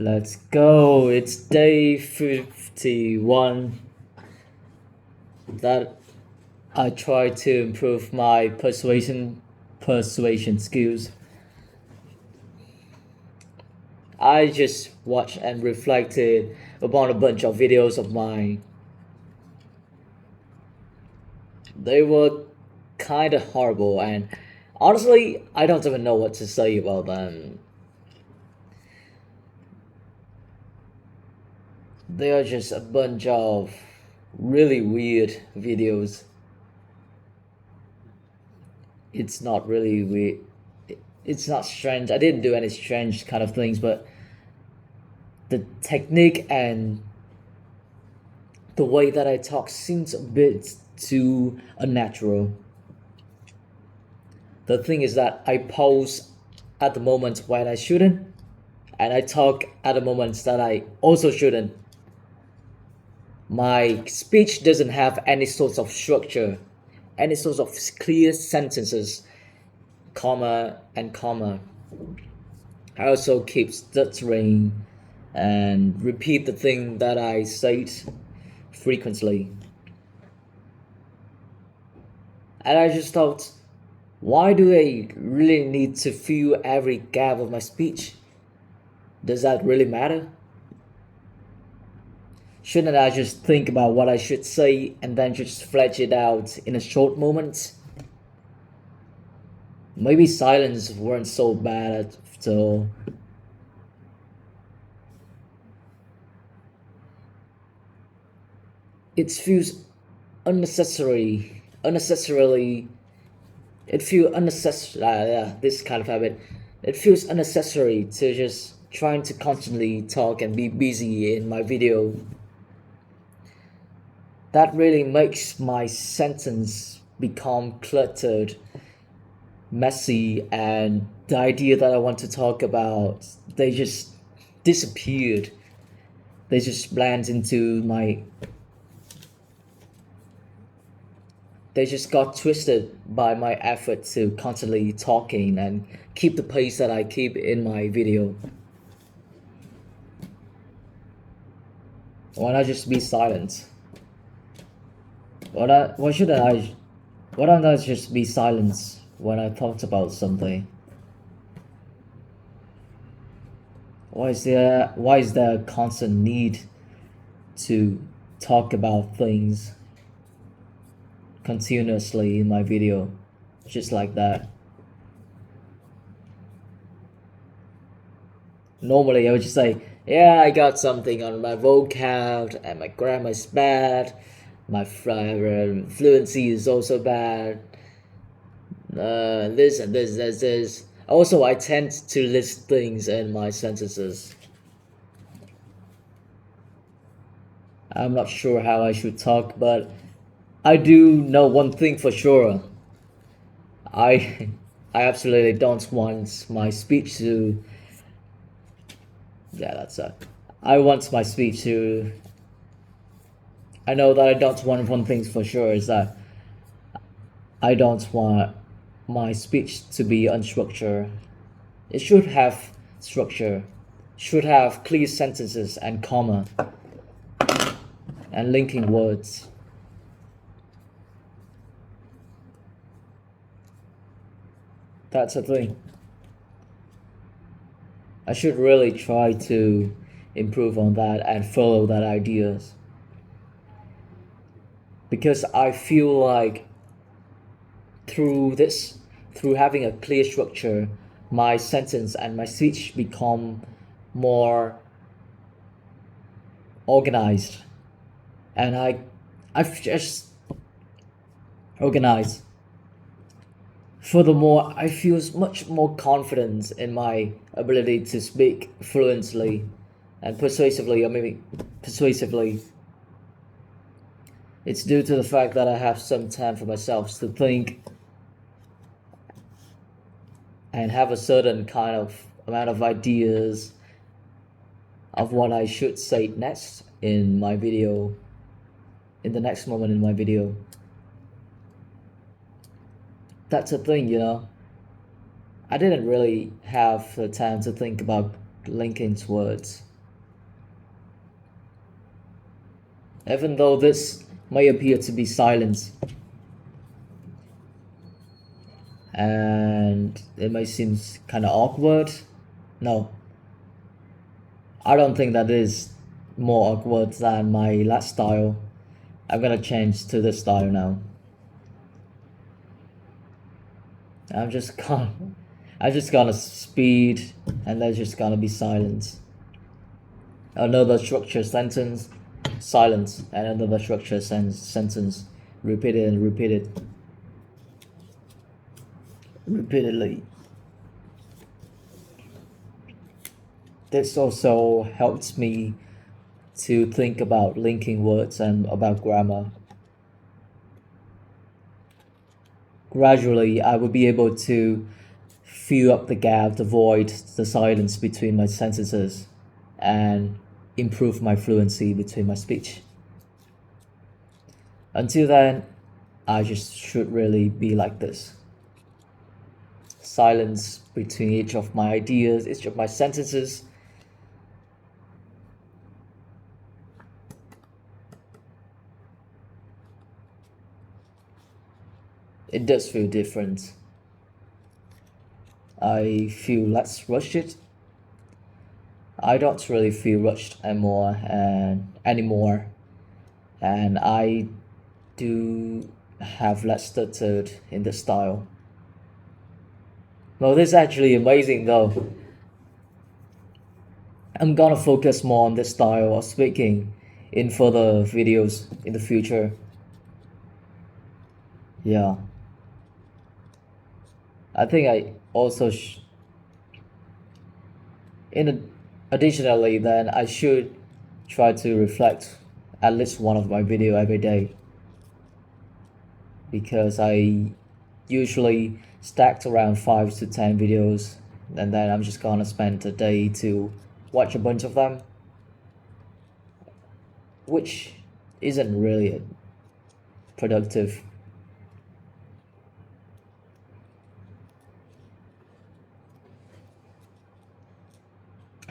Let's go. It's day 51 that I try to improve my persuasion skills. I just watched and reflected upon a bunch of videos of mine. They were kind of horrible, and honestly, I don't even know what to say about them. They are just a bunch of really weird videos. It's not really weird. It's not strange. I didn't do any strange kind of things, but the technique and the way that I talk seems a bit too unnatural. The thing is that I pause at the moment when I shouldn't, and I talk at the moments that I also shouldn't. My speech doesn't have any sorts of structure, any sorts of clear sentences, comma and comma. I also keep stuttering and repeat the thing that I said frequently. And I just thought, why do I really need to fill every gap of my speech? Does that really matter? Shouldn't I just think about what I should say and then just flesh it out in a short moment? Maybe silence weren't so bad after all. It feels unnecessarily. It feels unnecessary. Yeah, this kind of habit. It feels unnecessary to just trying to constantly talk and be busy in my video. That really makes my sentence become cluttered, messy, and the idea that I want to talk about, they just disappeared. They just blend into my. They just got twisted by my effort to constantly talking and keep the pace that I keep in my video. Why not just be silent? Why should I? Why don't I just be silent when I talked about something? Why is there a constant need to talk about things continuously in my video, just like that? Normally I would just say, yeah, I got something on my vocab and my grammar is bad, my fluency is also bad, this and this. Also, I tend to list things in my sentences. I'm not sure how I should talk, but I do know one thing for sure. I I absolutely don't want my speech to. Yeah, that's it. I want my speech to. I know that I don't want one thing for sure is that I don't want my speech to be unstructured. It should have structure, should have clear sentences and comma and linking words. That's the thing. I should really try to improve on that and follow that ideas because I feel like through this, through having a clear structure, my sentence and my speech become more organized, and I've just organized. Furthermore, I feel much more confident in my ability to speak fluently and persuasively, or maybe persuasively. It's due to the fact that I have some time for myself to think and have a certain kind of amount of ideas of what I should say next in my video, in the next moment in my video. That's a thing, you know. I didn't really have the time to think about linking words. Even though this may appear to be silence, and it may seem kind of awkward. No, I don't think that is more awkward than my last style. I'm gonna change to this style now. I'm just gonna speed, and there's just gonna be silence. Another structured sentence, silence, and another structured sentence, repeated and repeated, repeatedly. This also helps me to think about linking words and about grammar. Gradually, I will be able to fill up the gap, the void, the silence between my sentences, and improve my fluency between my speech. Until then, I just should really be like this. Silence between each of my ideas, each of my sentences. It does feel different. I feel less rushed. I don't really feel rushed anymore, and I do have less stuttered in the style. Well, this is actually amazing though. I'm gonna focus more on this style of speaking in further videos in the future. Yeah. I think I also additionally then I should try to reflect at least one of my video every day, because I usually stacked around 5 to 10 videos, and then I'm just gonna spend a day to watch a bunch of them, which isn't really productive.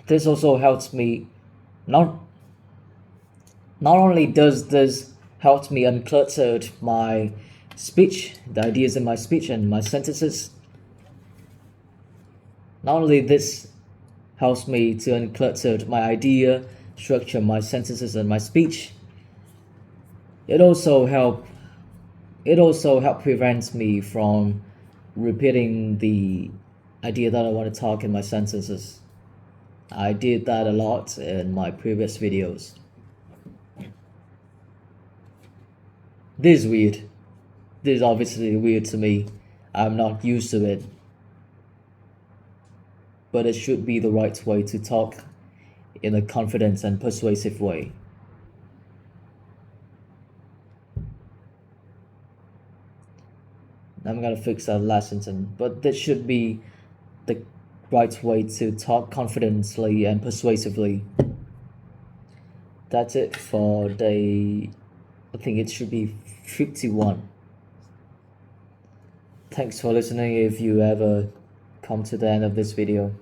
This also helps me not only does this help me unclutter my speech, the ideas in my speech and my sentences. Not only this helps me to unclutter my idea, structure my sentences and my speech. It also help prevents me from repeating the idea that I want to talk in my sentences. I did that a lot in my previous videos. This is weird. This is obviously weird to me. I'm not used to it. But it should be the right way to talk in a confident and persuasive way. I'm gonna fix that last sentence, but this should be the right way to talk confidently and persuasively. That's it for day, I think it should be 51. Thanks for listening if you ever come to the end of this video.